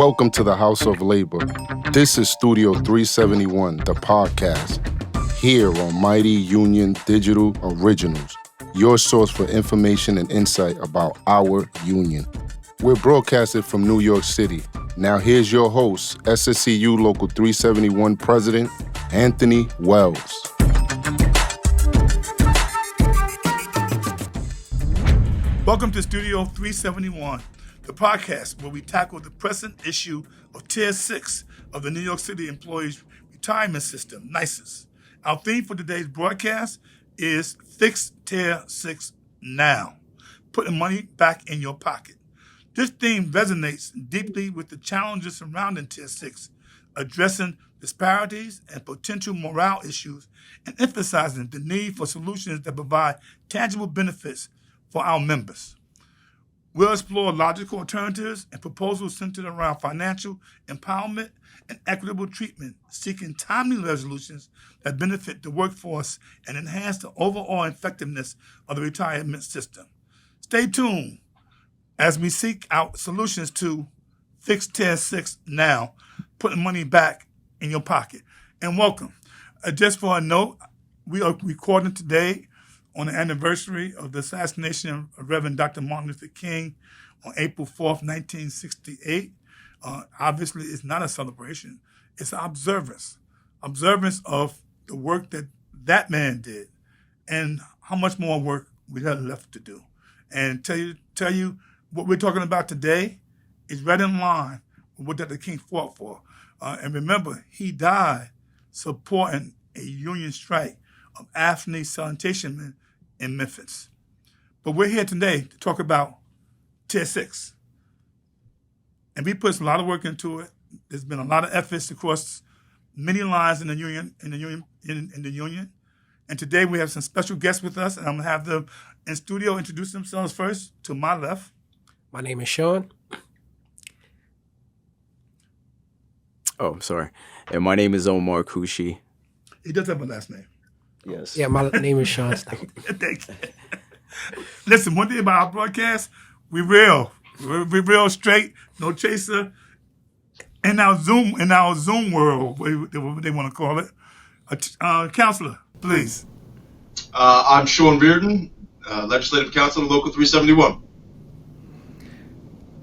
Welcome to the House of Labor. This is Studio 371, the podcast. Here on Mighty Union Digital Originals, your source for information and insight about our union. We're broadcasted from New York City. Now here's your host, SSCU Local 371 President, Anthony Wells. Welcome to Studio 371, the podcast where we tackle the present issue of Tier 6 of the New York City Employees Retirement System, NYSES. Our theme for today's broadcast is Fix Tier 6 Now, putting money back in your pocket. This theme resonates deeply with the challenges surrounding Tier 6, addressing disparities and potential morale issues and emphasizing the need for solutions that provide tangible benefits for our members. We'll explore logical alternatives and proposals centered around financial empowerment and equitable treatment, seeking timely resolutions that benefit the workforce and enhance the overall effectiveness of the retirement system. Stay tuned as we seek out solutions to fix Tier 6 now, putting money back in your pocket. And welcome. Just for a note, we are recording today on the anniversary of the assassination of Reverend Dr. Martin Luther King on April 4th, 1968. Obviously, it's not a celebration. It's an observance of the work that that man did and how much more work we have left to do. And tell you what we're talking about today is right in line with what Dr. King fought for. And remember, he died supporting a union strike of Anthony sanitation men in Memphis. But we're here today to talk about Tier 6. And we put a lot of work into it. There's been a lot of efforts across many lines in the union. And today we have some special guests with us, and I'm gonna have them in studio introduce themselves first. To my left. My name is Sean. Oh, I'm sorry. And my name is Omar Kushi. He does have a last name. Yes. Yeah, my name is Sean. Thank you. Listen, one thing about our broadcast, we real. We're real straight, no chaser. In our Zoom world, what they want to call it. Counselor, please. I'm Sean Reardon, Legislative Counsel, Local 371.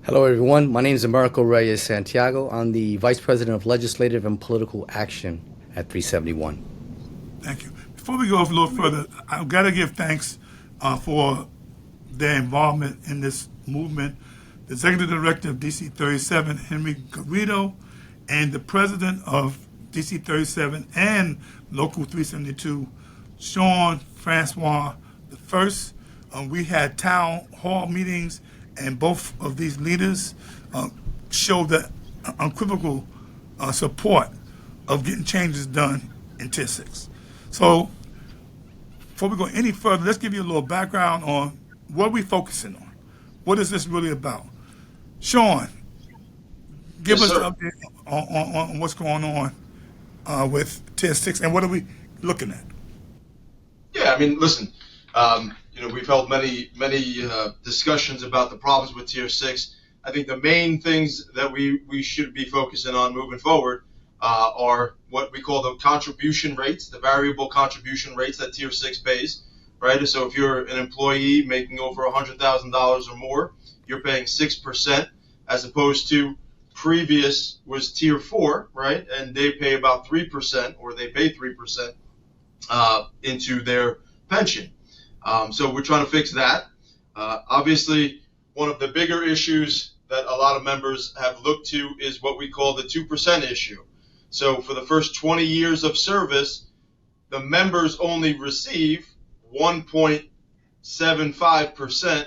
Hello, everyone. My name is Americo Reyes Santiago. I'm the Vice President of Legislative and Political Action at 371. Thank you. Before we go a little further, I've got to give thanks for their involvement in this movement. The Executive Director of DC 37, Henry Garrido, and the President of DC 37 and Local 372, Sean Francois I. We had town hall meetings, and both of these leaders showed the unequivocal support of getting changes done in Tier 6. So, before we go any further, let's give you a little background on what we're focusing on. What is this really about? Sean, give us an update on what's going on with Tier 6 and what are we looking at? Yeah, I mean, listen, we've held many discussions about the problems with Tier 6. I think the main things that we should be focusing on moving forward are what we call the contribution rates, the variable contribution rates that Tier 6 pays, right? So if you're an employee making over $100,000 or more, you're paying 6%, as opposed to previous was Tier 4, right? And they pay about 3%, or they pay 3% into their pension. So we're trying to fix that. Obviously, one of the bigger issues that a lot of members have looked to is what we call the 2% issue. So for the first 20 years of service, the members only receive 1.75%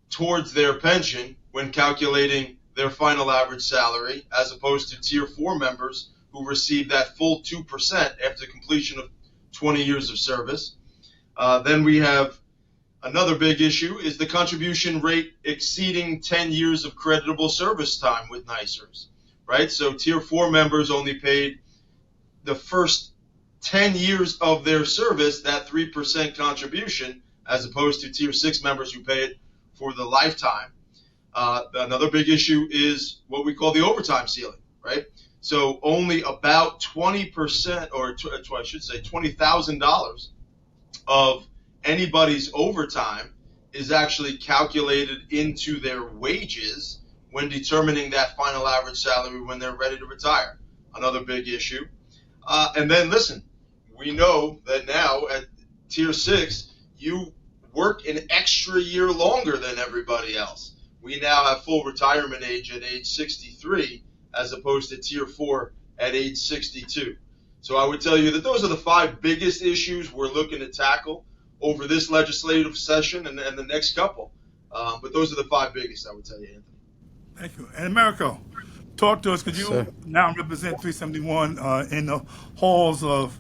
towards their pension when calculating their final average salary, as opposed to Tier 4 members who receive that full 2% after completion of 20 years of service. Then we have another big issue is the contribution rate exceeding 10 years of creditable service time with NYSERS, right? So Tier 4 members only paid the first 10 years of their service, that 3% contribution, as opposed to Tier 6 members who pay it for the lifetime. Another big issue is what we call the overtime ceiling, right? So only about 20%, or I should say $20,000 of anybody's overtime is actually calculated into their wages when determining that final average salary when they're ready to retire. Another big issue. And then listen, we know that now at Tier 6, you work an extra year longer than everybody else. We now have full retirement age at age 63 as opposed to Tier 4 at age 62. So I would tell you that those are the 5 biggest issues we're looking to tackle over this legislative session and the next couple. But those are the 5 biggest, I would tell you, Anthony. Thank you. And Americo, talk to us, because you Sir. now represent 371 in the halls of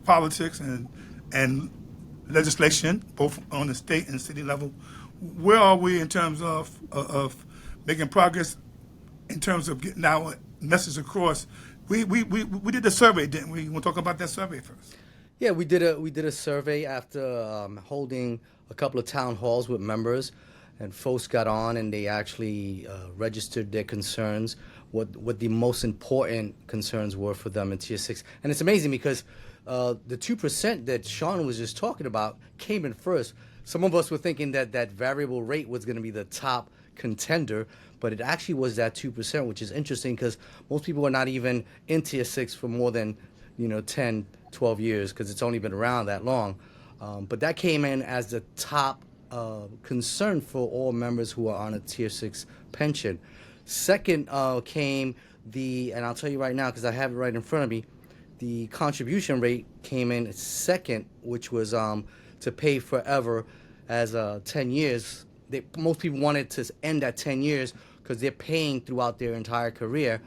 politics and legislation, both on the state and city level. Where are we in terms of making progress in terms of getting our message across? We did a survey, didn't we? You want to talk about that survey first? Yeah, we did a survey after holding a couple of town halls with members, and folks got on and they actually registered their concerns, what the most important concerns were for them in Tier 6. And it's amazing because the 2% that Sean was just talking about came in first. Some of us were thinking that that variable rate was going to be the top contender, but it actually was that 2%, which is interesting because most people are not even in Tier 6 for more than 10, 12 years, because it's only been around that long. But that came in as the top concern for all members who are on a Tier 6 pension. Second came and I'll tell you right now because I have it right in front of me, the contribution rate came in second, which was to pay forever as 10 years. Most people wanted to end at 10 years because they're paying throughout their entire career.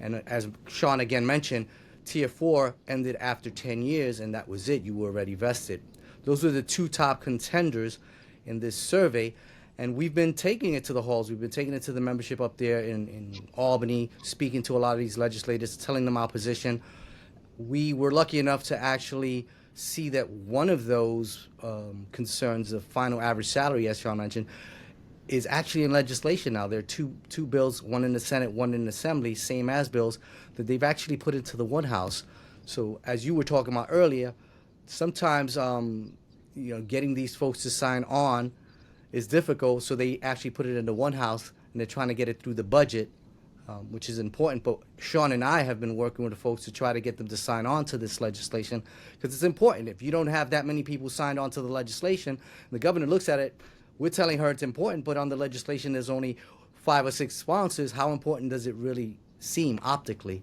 And as Sean again mentioned, Tier 4 ended after 10 years, and that was it. You were already vested. Those were the 2 top contenders in this survey, and we've been taking it to the halls. We've been taking it to the membership up there in Albany, speaking to a lot of these legislators, telling them our position. We were lucky enough to actually see that one of those concerns, the final average salary, as Sean mentioned, is actually in legislation now. There are two bills, one in the Senate, one in the Assembly, same as bills, that they've actually put into the one house. So as you were talking about earlier, sometimes getting these folks to sign on is difficult, so they actually put it in the one house, and they're trying to get it through the budget, which is important. But Sean and I have been working with the folks to try to get them to sign on to this legislation, because it's important. If you don't have that many people signed on to the legislation, the governor looks at it, we're telling her it's important, but on the legislation there's only 5 or 6 sponsors. How important does it really seem optically?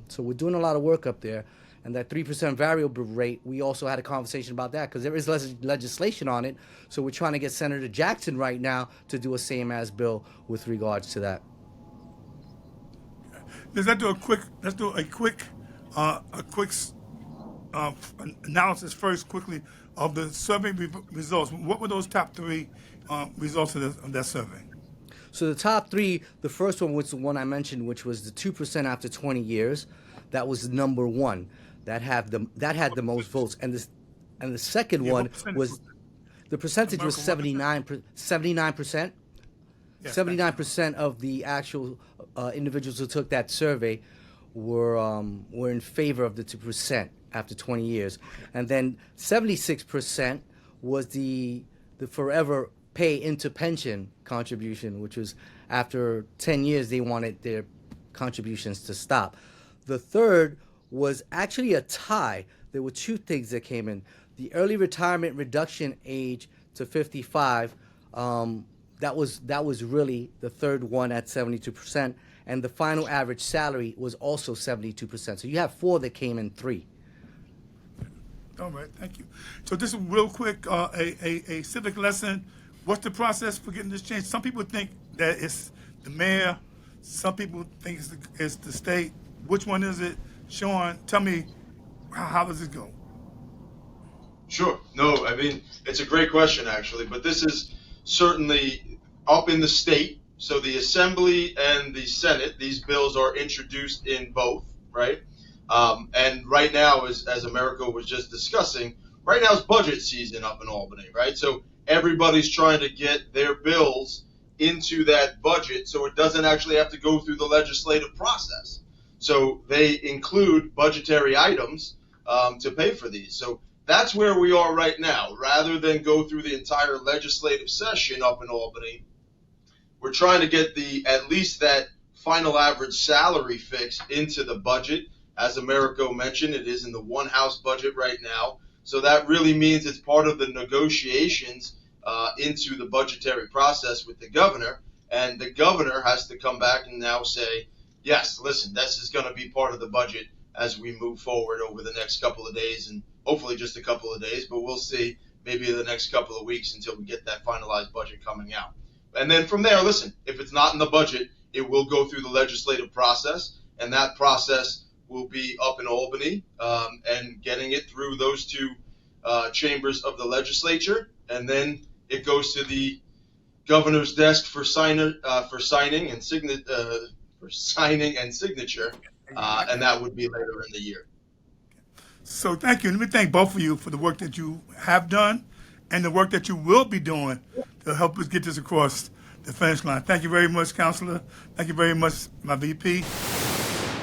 So we're doing a lot of work up there. And that 3% variable rate, we also had a conversation about that because there is legislation on it. So we're trying to get Senator Jackson right now to do a same-as bill with regards to that. Let's do a quick analysis first, quickly, of the survey results. What were those top 3 results of that survey? So the top 3, the first one was the one I mentioned, which was the 2% after 20 years. That was number 1. That had the most votes, and the second one was the percentage was 79%. 79%. Yes, 79% of the actual individuals who took that survey were in favor of the 2% after 20 years, and then 76% was the forever pay into pension contribution, which was after 10 years they wanted their contributions to stop. The third was actually a tie. There were 2 things that came in. The early retirement reduction age to 55, that was really the third one at 72%, and the final average salary was also 72%. So you have 4 that came in 3. All right, thank you. So this is real quick, a civic lesson. What's the process for getting this change? Some people think that it's the mayor. Some people think it's the state. Which one is it? Sean, tell me, how does it go? Sure. No, I mean, it's a great question, actually, but this is certainly up in the state. So the Assembly and the Senate, these bills are introduced in both, right? And right now, as Americo was just discussing, right now is budget season up in Albany, right? So everybody's trying to get their bills into that budget so it doesn't actually have to go through the legislative process. So they include budgetary items to pay for these. So that's where we are right now. Rather than go through the entire legislative session up in Albany, we're trying to get at least that final average salary fix into the budget. As Americo mentioned, it is in the one house budget right now. So that really means it's part of the negotiations into the budgetary process with the governor. And the governor has to come back and now say, yes, listen, this is going to be part of the budget as we move forward over the next couple of days, and hopefully just a couple of days, but we'll see maybe the next couple of weeks until we get that finalized budget coming out. And then from there, listen, if it's not in the budget, it will go through the legislative process, and that process will be up in Albany and getting it through those two chambers of the legislature, and then it goes to the governor's desk for signing and signature, and that would be later in the year. So thank you. Let me thank both of you for the work that you have done and the work that you will be doing to help us get this across the finish line. Thank you very much, Counselor. Thank you very much, my VP.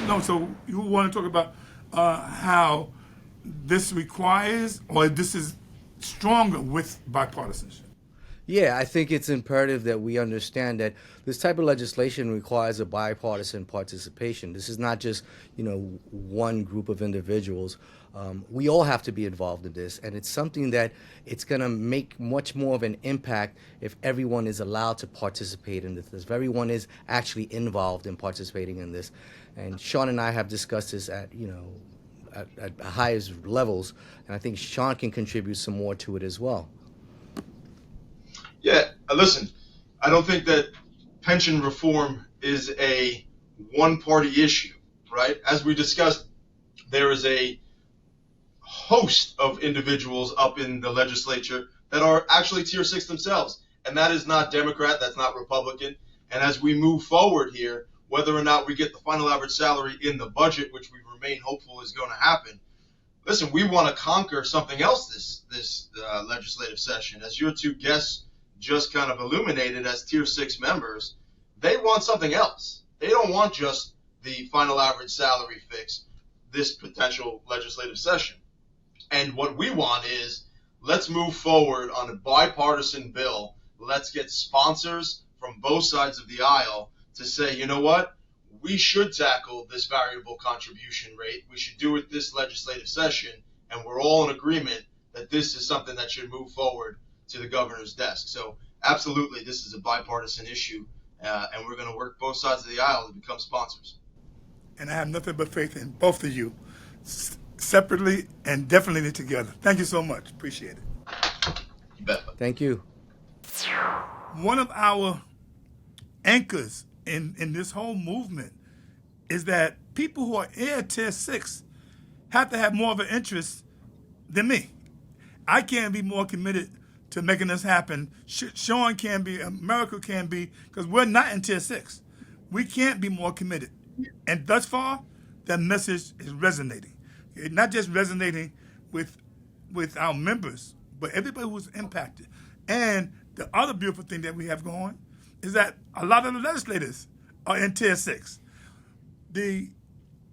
No, so you want to talk about how this requires, or this is stronger with bipartisanship? Yeah, I think it's imperative that we understand that this type of legislation requires a bipartisan participation. This is not just, one group of individuals. We all have to be involved in this, and it's something that it's going to make much more of an impact if everyone is allowed to participate in this, if everyone is actually involved in participating in this. And Sean and I have discussed this at highest levels, and I think Sean can contribute some more to it as well. Yeah, listen, I don't think that pension reform is a one-party issue, right? As we discussed, there is a host of individuals up in the legislature that are actually Tier 6 themselves, and that is not Democrat, that's not Republican. And as we move forward here, whether or not we get the final average salary in the budget, which we remain hopeful is going to happen, listen, we want to conquer something else this legislative session. As your two guests just kind of illuminated as Tier 6 members, they want something else. They don't want just the final average salary fix this potential legislative session. And what we want is, let's move forward on a bipartisan bill. Let's get sponsors from both sides of the aisle to say, you know what? We should tackle this variable contribution rate. We should do it this legislative session. And we're all in agreement that this is something that should move forward to the governor's desk. So absolutely, this is a bipartisan issue, and we're going to work both sides of the aisle to become sponsors. And I have nothing but faith in both of you, separately and definitely together. Thank you so much. Appreciate it. You bet. Thank you. One of our anchors in this whole movement is that people who are in Tier 6 have to have more of an interest than me. I can't be more committed to making this happen. Sean can be, America can be, because we're not in Tier 6. We can't be more committed. And thus far, that message is resonating. It's not just resonating with our members, but everybody who's impacted. And the other beautiful thing that we have going is that a lot of the legislators are in Tier 6.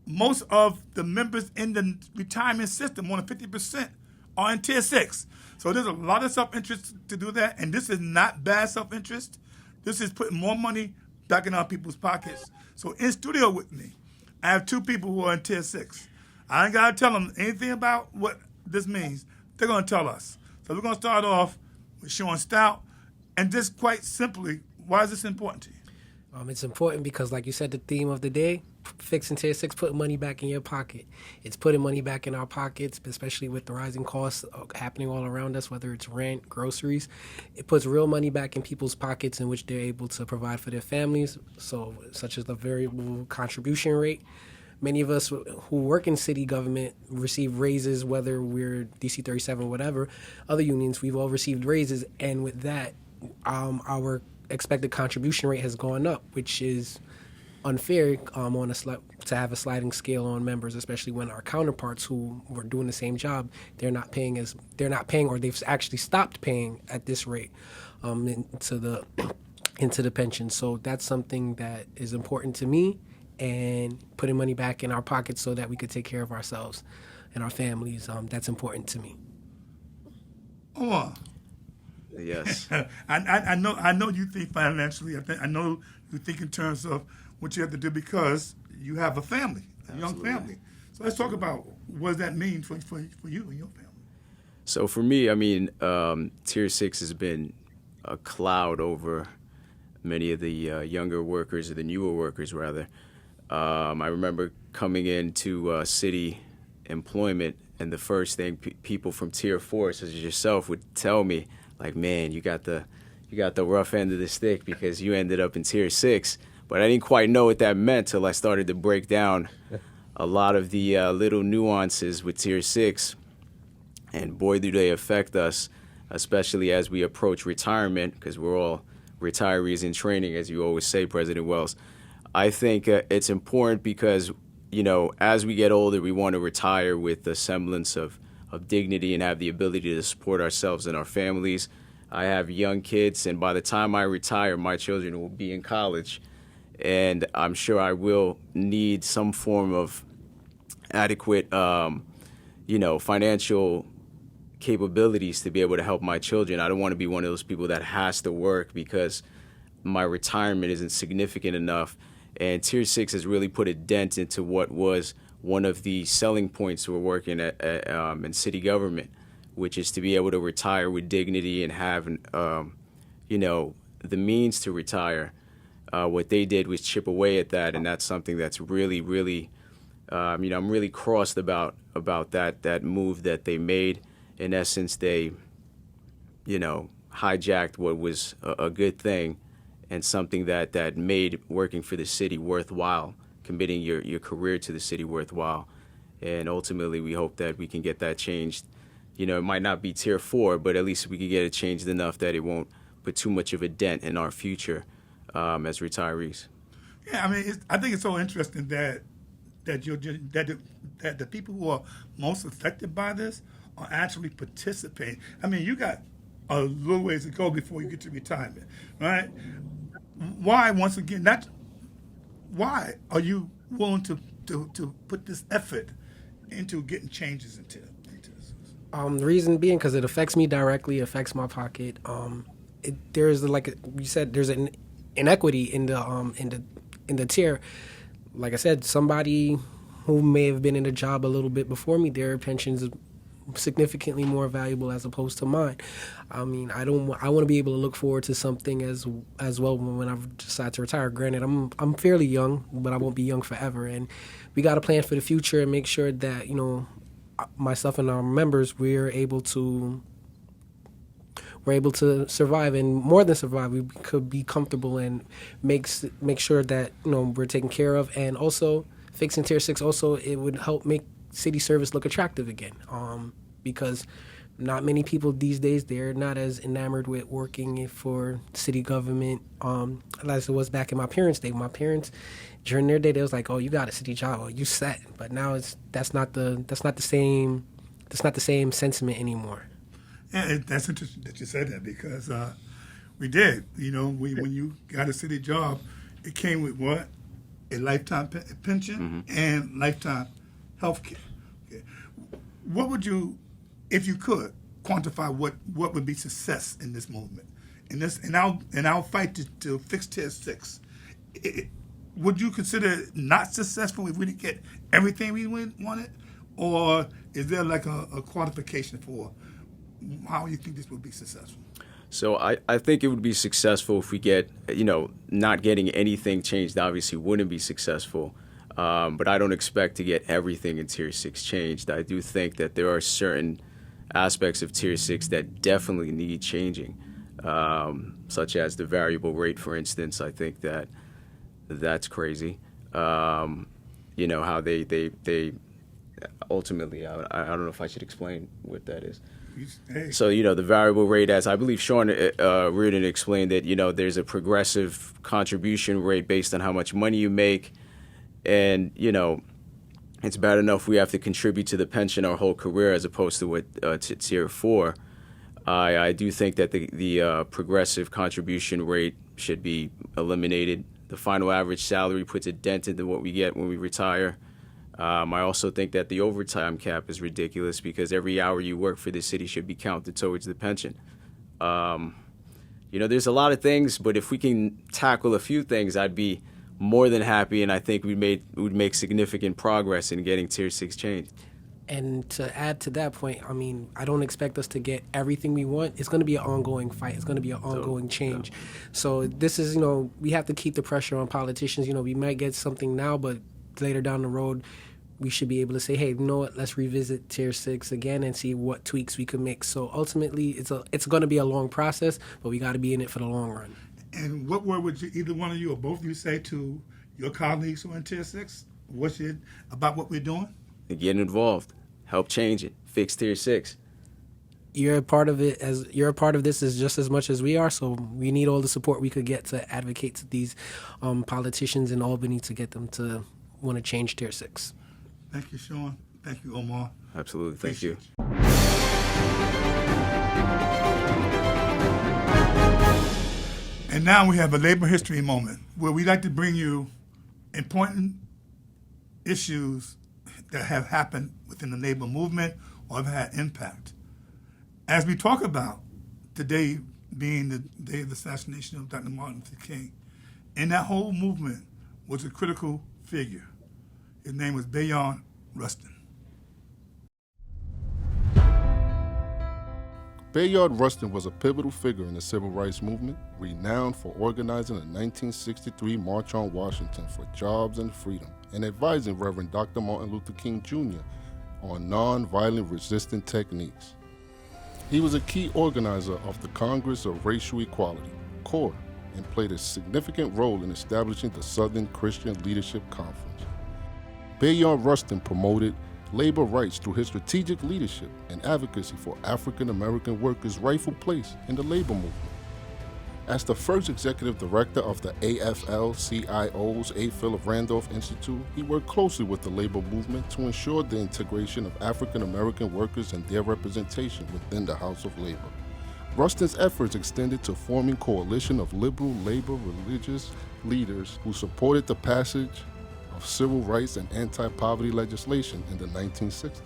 Most of the members in the retirement system, more than 50%, are in Tier 6. So there's a lot of self-interest to do that, and this is not bad self-interest. This is putting more money back in our people's pockets. So in studio with me, I have two people who are in Tier 6. I ain't got to tell them anything about what this means. They're going to tell us. So we're going to start off with Sean Stout, and just quite simply, why is this important to you? It's important because, like you said, the theme of the day, fixing Tier 6, putting money back in your pocket. It's putting money back in our pockets, especially with the rising costs happening all around us, whether it's rent, groceries. It puts real money back in people's pockets in which they're able to provide for their families, such as the variable contribution rate. Many of us who work in city government receive raises, whether we're DC 37 or whatever. Other unions, we've all received raises, and with that, our expected contribution rate has gone up, which is unfair to have a sliding scale on members, especially when our counterparts who were doing the same job, they're not paying, or they've actually stopped paying at this rate. To into the pension. So that's something that is important to me, and putting money back in our pockets so that we could take care of ourselves and our families. That's important to me. Oh, Yes. I know you think financially. I know you think in terms of what you have to do because you have a family, a young family. So let's talk about what does that mean for you and your family. So for me, I mean, Tier 6 has been a cloud over many of the younger workers, or the newer workers, rather. I remember coming into city employment, and the first thing people from Tier 4, such as yourself, would tell me, like, man, you got the rough end of the stick because you ended up in Tier 6. But I didn't quite know what that meant till I started to break down a lot of the little nuances with Tier 6. And boy, do they affect us, especially as we approach retirement, because we're all retirees in training, as you always say, President Wells. I think it's important because, you know, as we get older, we want to retire with a semblance of dignity and have the ability to support ourselves and our families. I have young kids, and by the time I retire, my children will be in college. And I'm sure I will need some form of adequate, financial capabilities to be able to help my children. I don't want to be one of those people that has to work because my retirement isn't significant enough. And Tier 6 has really put a dent into what was one of the selling points we're working at in city government, which is to be able to retire with dignity and have, the means to retire. What they did was chip away at that, and that's something that's really, really, I'm really crossed about that move that they made. In essence, they, hijacked what was a good thing and something that made working for the city worthwhile, committing your career to the city worthwhile. And ultimately, we hope that we can get that changed. It might not be Tier 4, but at least we can get it changed enough that it won't put too much of a dent in our future as retirees. Yeah, I mean, I think it's so interesting that the people who are most affected by this are actually participating. I mean, you got a little ways to go before you get to retirement, right? Why, once again, why are you willing to put this effort into getting changes into this? The reason being because it affects me directly, affects my pocket. There's like you said, there's an inequity in the tier. Like I said, somebody who may have been in a job a little bit before me, their pensions is significantly more valuable as opposed to mine. I mean, I want to be able to look forward to something as well when I decide to retire. Granted, I'm fairly young, but I won't be young forever, and we got to plan for the future and make sure that myself and our members we're able to survive, and more than survive, we could be comfortable and make sure that we're taken care of. And also fixing Tier 6 also, it would help make city service look attractive again, because not many people these days, they're not as enamored with working for city government as it was back in my parents' day. My parents, during their day, they was like, "Oh, you got a city job, oh, you set." But now that's not the same sentiment anymore. Yeah, that's interesting that you said that because we did. When you got a city job, it came with what? A lifetime pension and lifetime health care. Okay. What would you, if you could, quantify what would be success in this movement? In our fight to fix Tier 6, would you consider it not successful if we didn't get everything we wanted? Or is there like a quantification for how you think this would be successful? So I think it would be successful if we get, not getting anything changed obviously wouldn't be successful. But I don't expect to get everything in Tier 6 changed. I do think that there are certain aspects of Tier 6 that definitely need changing, such as the variable rate, for instance. I think that's crazy. How they ultimately, I don't know if I should explain what that is. Hey. So, the variable rate, as I believe Sean Reardon explained it, there's a progressive contribution rate based on how much money you make. And, it's bad enough we have to contribute to the pension our whole career as opposed to what to Tier 4. I do think that the progressive contribution rate should be eliminated. The final average salary puts a dent into what we get when we retire. I also think that the overtime cap is ridiculous because every hour you work for the city should be counted towards the pension. There's a lot of things, but if we can tackle a few things, I'd be more than happy, and I think we'd make significant progress in getting Tier 6 changed. And to add to that point, I mean, I don't expect us to get everything we want. It's going to be an ongoing fight. It's going to be an ongoing change. So this is, we have to keep the pressure on politicians. We might get something now, but later down the road, we should be able to say, hey, you know what, let's revisit Tier 6 again and see what tweaks we could make. So ultimately, it's going to be a long process, but we got to be in it for the long run. And what word would either one of you or both of you say to your colleagues who are in Tier 6 about what we're doing? Get involved. Help change it. Fix Tier 6. You're a part of it. You're a part of this as just as much as we are. So we need all the support we could get to advocate to these politicians in Albany to get them to want to change Tier 6. Thank you, Sean. Thank you, Omar. Absolutely. Thank you. And now we have a labor history moment where we like to bring you important issues that have happened within the labor movement or have had impact. As we talk about today being the day of the assassination of Dr. Martin Luther King, in that whole movement was a critical figure. His name was Bayard Rustin. Bayard Rustin was a pivotal figure in the civil rights movement, renowned for organizing the 1963 March on Washington for Jobs and Freedom and advising Reverend Dr. Martin Luther King Jr. on nonviolent resistant techniques. He was a key organizer of the Congress of Racial Equality, CORE, and played a significant role in establishing the Southern Christian Leadership Conference. Bayard Rustin promoted labor rights through his strategic leadership and advocacy for African American workers' rightful place in the labor movement. As the first executive director of the AFL-CIO's A. Philip Randolph Institute, he worked closely with the labor movement to ensure the integration of African American workers and their representation within the House of Labor. Rustin's efforts extended to forming a coalition of liberal labor religious leaders who supported the passage of civil rights and anti-poverty legislation in the 1960s.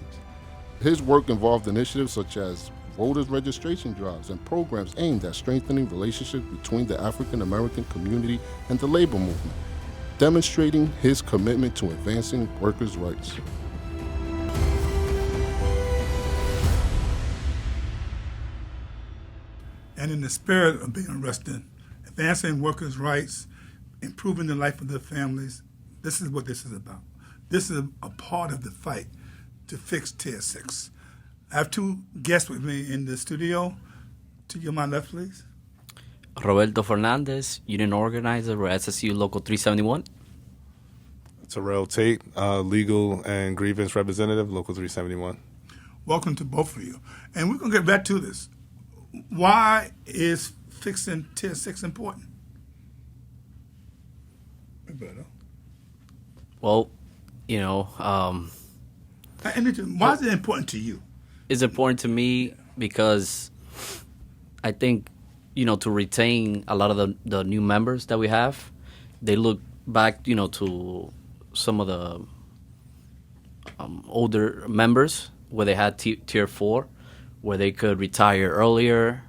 His work involved initiatives such as voters' registration drives and programs aimed at strengthening relationships between the African American community and the labor movement, demonstrating his commitment to advancing workers' rights. And in the spirit of Bayard Rustin, advancing workers' rights, improving the life of their families, this is what this is about. This is a part of the fight to fix Tier 6. I have two guests with me in the studio. To you, my left, please. Roberto Fernandez, Union Organizer, SSU Local 371. Terrell Tate, Legal and Grievance Representative, Local 371. Welcome to both of you. And we're going to get back to this. Why is fixing Tier 6 important? Roberto. Well, why is it important to you? it's important to me because I think, to retain a lot of the new members that we have, they look back, to some of the older members where they had tier 4, where they could retire earlier.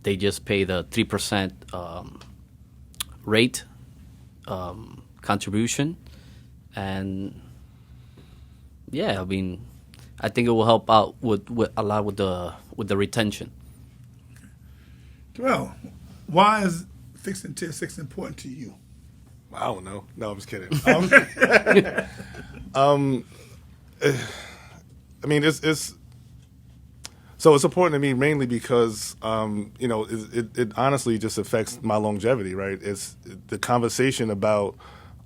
They just pay the 3% rate contribution. And yeah, I think it will help out with a lot with the retention. Well, why is fixing Tier 6 important to you? I don't know. No, I'm just kidding. It's important to me mainly because it honestly just affects my longevity, right? It's the conversation about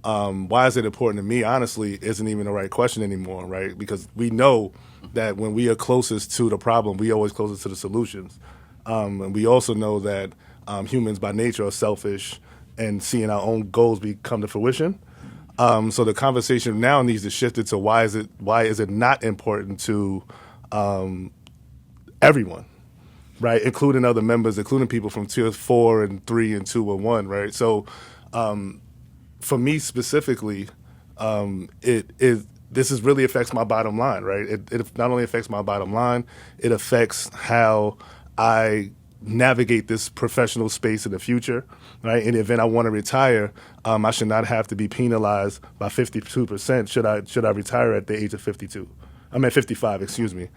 why is it important to me, honestly, isn't even the right question anymore, right? Because we know that when we are closest to the problem, we are always closest to the solutions. And we also know that humans by nature are selfish and seeing our own goals come to fruition. So the conversation now needs to shift it to why is it not important to everyone? right? Including other members, including people from tier 4 and 3 and 2 and 1, right? So for me specifically, this is really affects my bottom line, right? It not only affects my bottom line, it affects how I navigate this professional space in the future, right? In the event I want to retire, I should not have to be penalized by 52% should I retire at the age of 55, excuse me.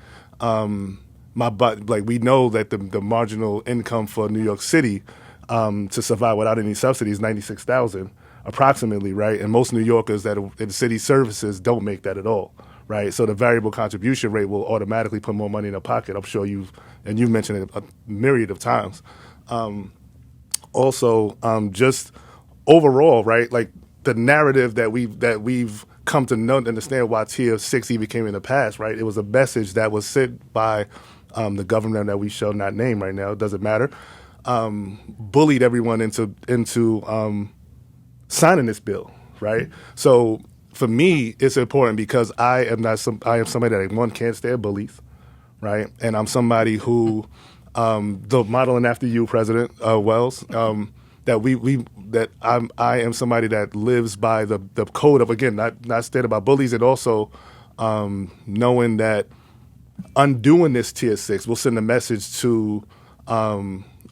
We know that the marginal income for New York City to survive without any subsidies, $96,000 approximately, right? And most New Yorkers that are in city services don't make that at all, right? So the variable contribution rate will automatically put more money in their pocket. I'm sure you've mentioned it a myriad of times. Just overall, right? Like the narrative that we've come to understand why Tier 6 even came in the past, right? It was a message that was sent by the government that we shall not name right now. It doesn't matter. Bullied everyone into signing this bill, right? So for me, it's important because I am somebody that one can't stand bullies, right? And I'm somebody who, the modeling after you, President Wells, that I am somebody that lives by the code of, again, not standing by bullies, and also knowing that undoing this Tier 6 will send a message to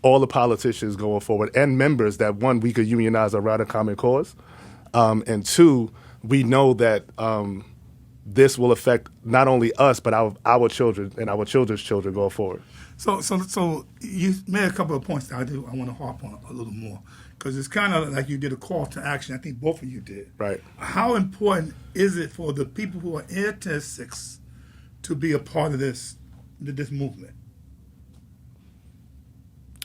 all the politicians going forward and members that, one, we could unionize around a common cause, and two, we know that this will affect not only us but our children and our children's children going forward. So you made a couple of points that I want to harp on a little more, because it's kind of like you did a call to action. I think both of you did. Right. How important is it for the people who are in Tier 6 to be a part of this movement?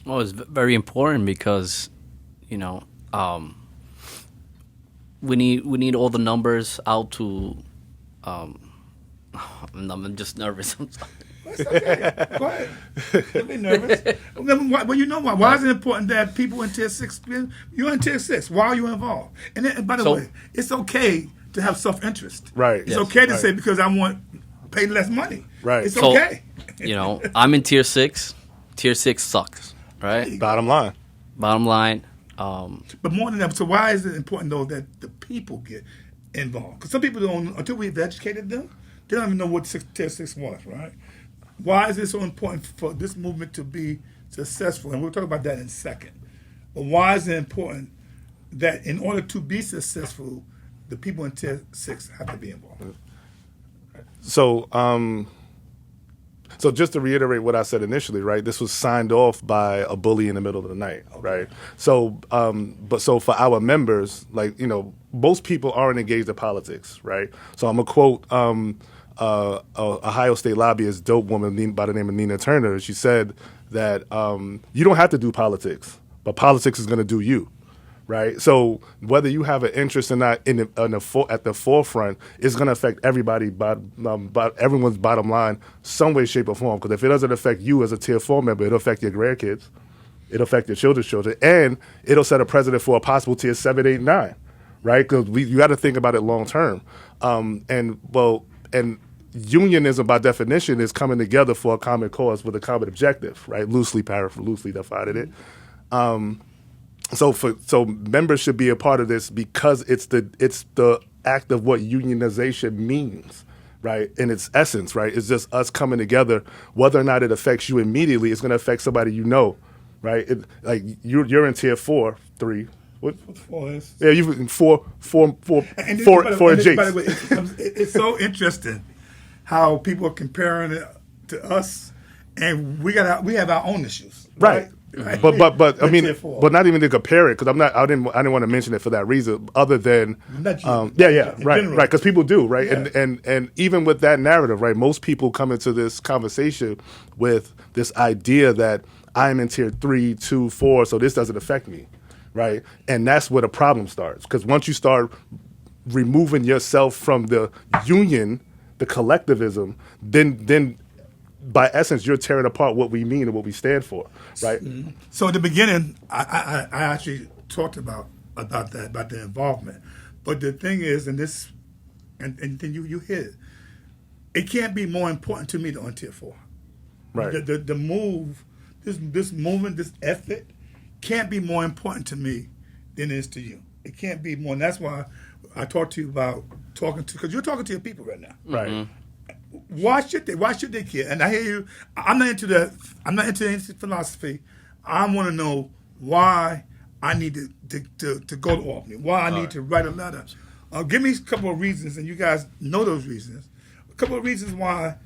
Well, it's very important because, we need all the numbers out to. I'm just nervous. I'm sorry. That's okay. Go ahead. Don't be nervous. Well, you know why? Why is it important that people in Tier 6? You're in Tier 6. Why are you involved? And by the way, it's okay to have self-interest. Right. It's okay to say because I want to pay less money. Right. It's okay. I'm in Tier 6. Tier 6 sucks. Right. Bottom line. But more than that, so why is it important though that the people get involved? Because some people don't, until we've educated them, they don't even know what Tier 6 was, right? Why is it so important for this movement to be successful? And we'll talk about that in a second. But why is it important that in order to be successful, the people in Tier 6 have to be involved? So just to reiterate what I said initially, right? This was signed off by a bully in the middle of the night, right? So, so for our members, most people aren't engaged in politics, right? So I'm gonna quote Ohio State lobbyist, dope woman by the name of Nina Turner. She said that you don't have to do politics, but politics is gonna do you. Right, so whether you have an interest or not at the forefront, it's going to affect everybody, everyone's bottom line, some way, shape, or form. Because if it doesn't affect you as a Tier 4 member, it'll affect your grandkids, it'll affect your children's children, and it'll set a precedent for a possible Tier 7, 8, 9. Right, because you got to think about it long term, and unionism by definition is coming together for a common cause with a common objective. Right, loosely defined it. So members should be a part of this because it's the act of what unionization means, right? In its essence, right? It's just us coming together. Whether or not it affects you immediately, it's going to affect somebody you know, right? You're in Tier 4, 3. What 4 is? Yeah, you've four adjacent. By the way, it's so interesting how people are comparing it to us, and we have our own issues, right? Right. But I mean, but not even to compare it, because I didn't want to mention it for that reason. Other than right, because people do, right, yeah. and even with that narrative, right, most people come into this conversation with this idea that I'm in Tier 3, 2, 4, so this doesn't affect me, right, and that's where the problem starts. Because once you start removing yourself from the union, the collectivism, then by essence, you're tearing apart what we mean and what we stand for, right? Mm-hmm. So in the beginning, I actually talked about the involvement. But the thing is, and then you hit it can't be more important to me than on Tier 4. Right. The move this movement, this effort, can't be more important to me than it is to you. It can't be more. And that's why I talk to you about because you're talking to your people right now. Right. Mm-hmm. Why should they care? And I hear you. I'm not into any philosophy. I want to know why I need to go to Albany. Why I need to write a letter. Give me a couple of reasons, and you guys know those reasons. A couple of reasons why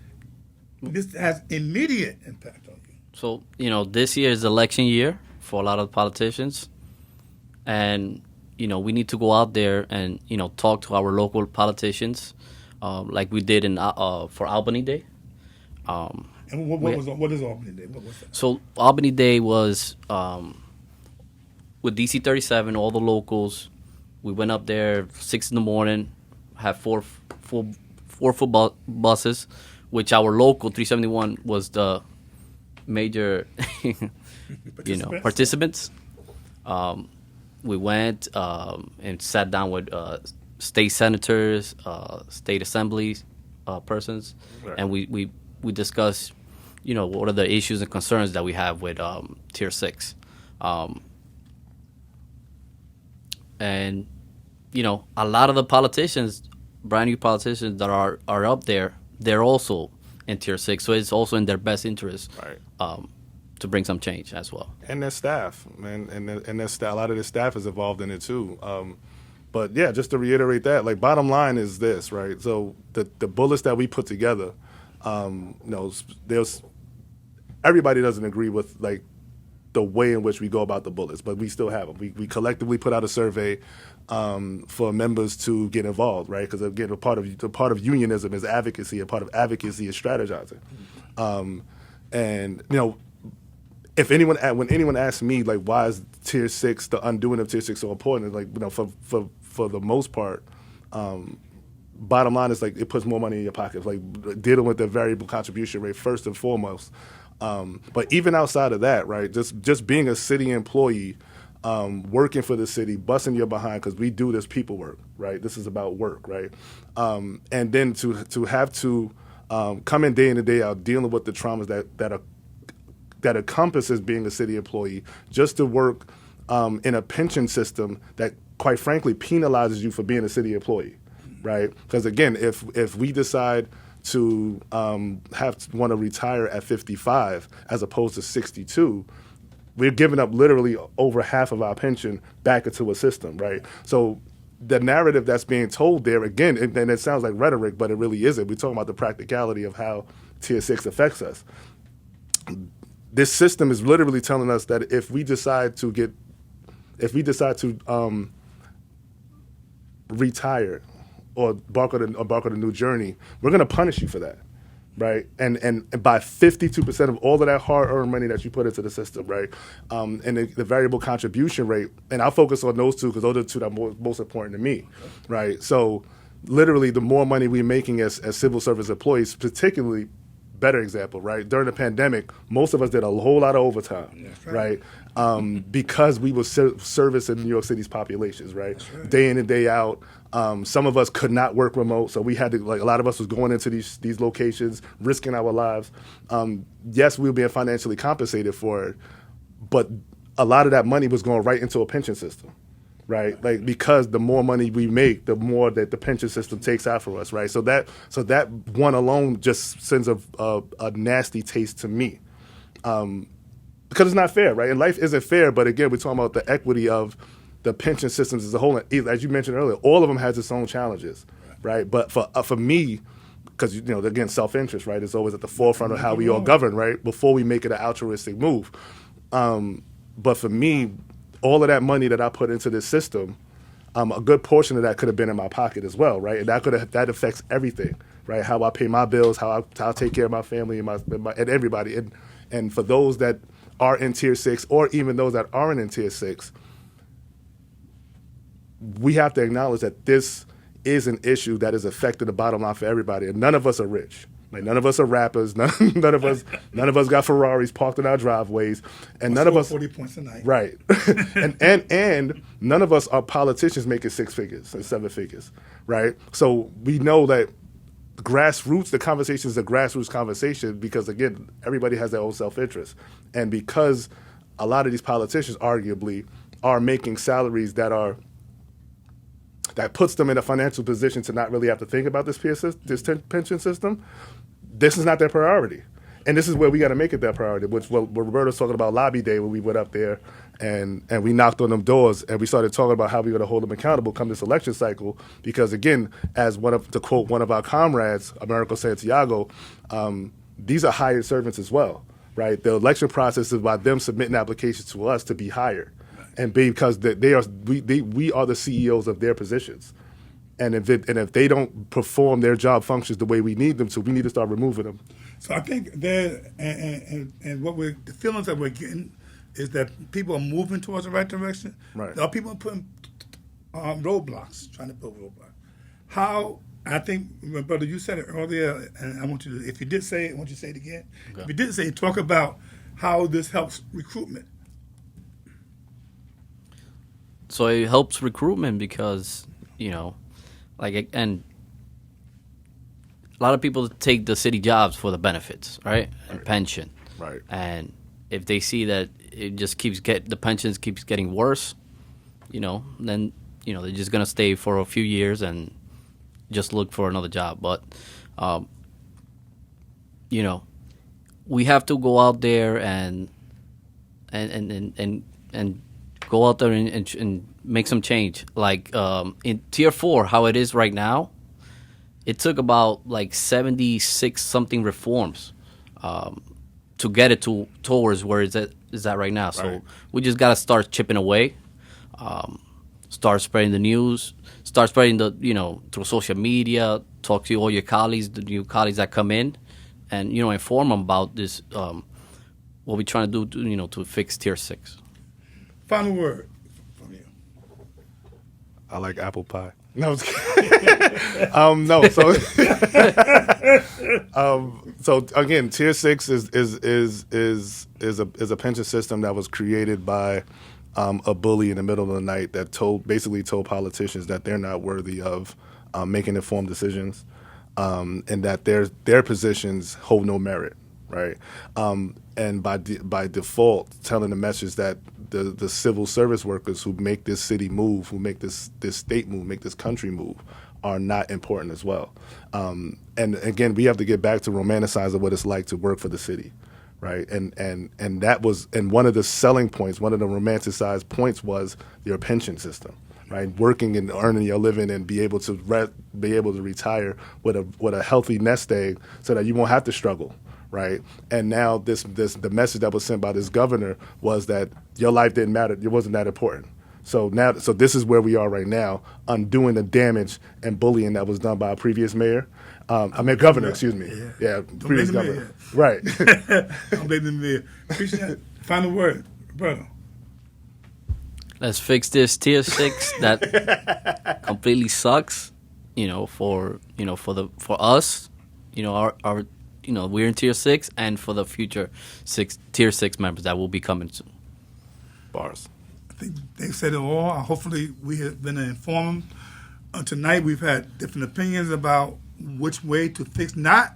this has immediate impact on you. So, this year is election year for a lot of politicians. And, we need to go out there and, talk to our local politicians like we did for Albany Day. And what is Albany Day? What was that? So Albany Day was with DC 37, all the locals. We went up there 6 in, had four full buses, which our local 371 was the major, participants. We went and sat down with state senators, state assemblies persons, right. and we discussed, what are the issues and concerns that we have with Tier 6. And, a lot of the politicians, brand new politicians that are up there, they're also in Tier 6. So it's also in their best interest to bring some change as well. And their staff, man. And a lot of their staff is involved in it too. But yeah, just to reiterate that, like, bottom line is this, right? So the bullets that we put together, there's everybody doesn't agree with, like, the way in which we go about the bullets, but we still have them. We collectively put out a survey for members to get involved, right? Because again, a part of unionism is advocacy, a part of advocacy is strategizing. And if when anyone asks me, like, why is Tier 6, the undoing of Tier 6 so important, like, for the most part, bottom line is, like, it puts more money in your pocket, like dealing with the variable contribution rate first and foremost. But even outside of that, right, just being a city employee, working for the city, busting your behind, because we do this people work, right? This is about work, right? And then to have to come in and day out dealing with the traumas that encompasses being a city employee, just to work in a pension system that, quite frankly, penalizes you for being a city employee, right? Because again, if we decide to want to retire at 55 as opposed to 62, we're giving up literally over half of our pension back into a system, right? So the narrative that's being told there, again, and it sounds like rhetoric, but it really isn't. We're talking about the practicality of how Tier 6 affects us. This system is literally telling us that if we decide to retire or embark on a new journey, we're going to punish you for that, right? And by 52% of all of that hard-earned money that you put into the system, right? And the variable contribution rate, and I'll focus on those two because those are the two that are most important to me, right? So literally, the more money we're making as civil service employees, particularly, better example, right? During the pandemic, most of us did a whole lot of overtime, right? Because we were servicing New York City's populations, right? Day in and day out. Some of us could not work remote, so we had to, like, a lot of us was going into these locations, risking our lives. Yes, we were being financially compensated for it, but a lot of that money was going right into a pension system, right? Like, because the more money we make, the more that the pension system takes out for us, right? So that one alone just sends a nasty taste to me, because it's not fair, right? And life isn't fair, but again, we're talking about the equity of the pension systems as a whole. As you mentioned earlier, all of them has its own challenges, right? But for me, because again, self-interest, right, is always at the forefront of how we all govern, right? Before we make it an altruistic move. But for me, all of that money that I put into this system, a good portion of that could have been in my pocket as well, right? And that affects everything, right? How I pay my bills, how I take care of my family and everybody. And for those that are in Tier 6, or even those that aren't in Tier 6, we have to acknowledge that this is an issue that is affecting the bottom line for everybody. And none of us are rich. Like, none of us are rappers. None of us got Ferraris parked in our driveways, and none of us 40 points a night. Right, and none of us are politicians making 6 figures and 7 figures, right? So we know that grassroots. The conversation is a grassroots conversation because, again, everybody has their own self-interest. And because a lot of these politicians, arguably, are making salaries that puts them in a financial position to not really have to think about this pension system, this is not their priority. And this is where we got to make it their priority, which what Roberto's talking about lobby day when we went up there and we knocked on them doors and we started talking about how we're going to hold them accountable come this election cycle. Because, again, to quote one of our comrades, Americo Santiago, these are hired servants as well, right? The election process is by them submitting applications to us to be hired. And because we are the CEOs of their positions. And if they don't perform their job functions the way we need them to, we need to start removing them. So I think the feelings that we're getting is that people are moving towards the right direction. Right. There are people putting roadblocks, trying to put roadblocks. How, I think, brother, you said it earlier, and I want you to, if you did say it, I want you to say it again. Okay. If you didn't say it, talk about how this helps recruitment. So it helps recruitment because, and a lot of people take the city jobs for the benefits, right? And pension. Right. And if they see that it just the pensions keeps getting worse, then, they're just going to stay for a few years and just look for another job. But, we have to go out there and go out there and make some change. Like in Tier 4, how it is right now, it took about 76 something reforms to get it towards where is that right now. So we just got to start chipping away, start spreading the news, start spreading through social media, talk to all your colleagues, the new colleagues that come in, and inform them about this, what we're trying to do to fix Tier 6. Final word from you. I like apple pie. No, no. So again, Tier 6 is a pension system that was created by a bully in the middle of the night that basically told politicians that they're not worthy of making informed decisions, and that their positions hold no merit, right? And by default, telling the message that the civil service workers who make this city move, who make this state move, make this country move, are not important as well. And again, we have to get back to romanticizing what it's like to work for the city, right? And that was, and one of the selling points, one of the romanticized points was your pension system, right? Working and earning your living and be able to retire with a healthy nest egg so that you won't have to struggle. Right, and now the message that was sent by this governor was that your life didn't matter; it wasn't that important. So this is where we are right now, undoing the damage and bullying that was done by a previous mayor. Governor, excuse me. Yeah, previous governor. Right. Don't blame the mayor. Appreciate that. Final word, brother. Let's fix this Tier 6 that completely sucks. For us, our. We're in Tier 6, and for the future Tier 6 members that will be coming soon. Bars. I think they've said it all. Hopefully, we have been informed. Tonight, we've had different opinions about which way to fix, not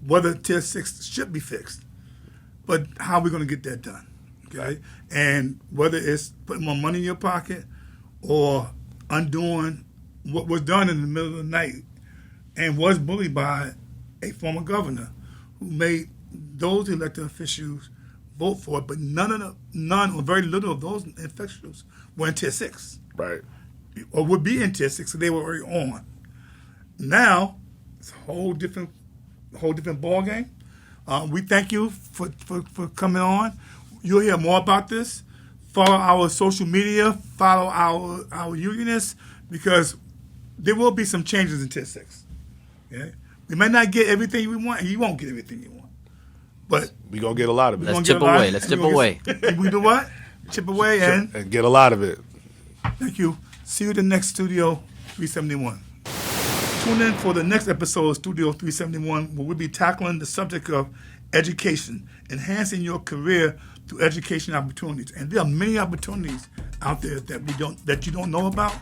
whether Tier 6 should be fixed, but how we're going to get that done. Okay? And whether it's putting more money in your pocket or undoing what was done in the middle of the night and was bullied by a former governor who made those elected officials vote for it, but none or very little of those officials were in Tier 6. Right. Or would be in Tier 6, so they were already on. Now, it's a whole different ball game. We thank you for coming on. You'll hear more about this. Follow our social media, follow our unionists, because there will be some changes in Tier 6. Okay? We might not get everything we want, and you won't get everything you want. But we're going to get a lot of it. Let's chip away. Let's chip away. We do what? Chip away and get a lot of it. Thank you. See you in the next Studio 371. Tune in for the next episode of Studio 371, where we'll be tackling the subject of education, enhancing your career through education opportunities. And there are many opportunities out there that you don't know about,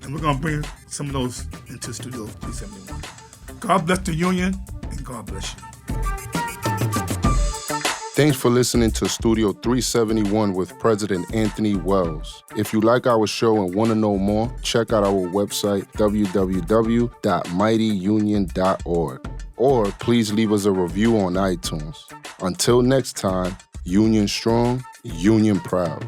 and we're going to bring some of those into Studio 371. God bless the union, and God bless you. Thanks for listening to Studio 371 with President Anthony Wells. If you like our show and want to know more, check out our website, www.mightyunion.org. Or please leave us a review on iTunes. Until next time, Union strong, Union proud.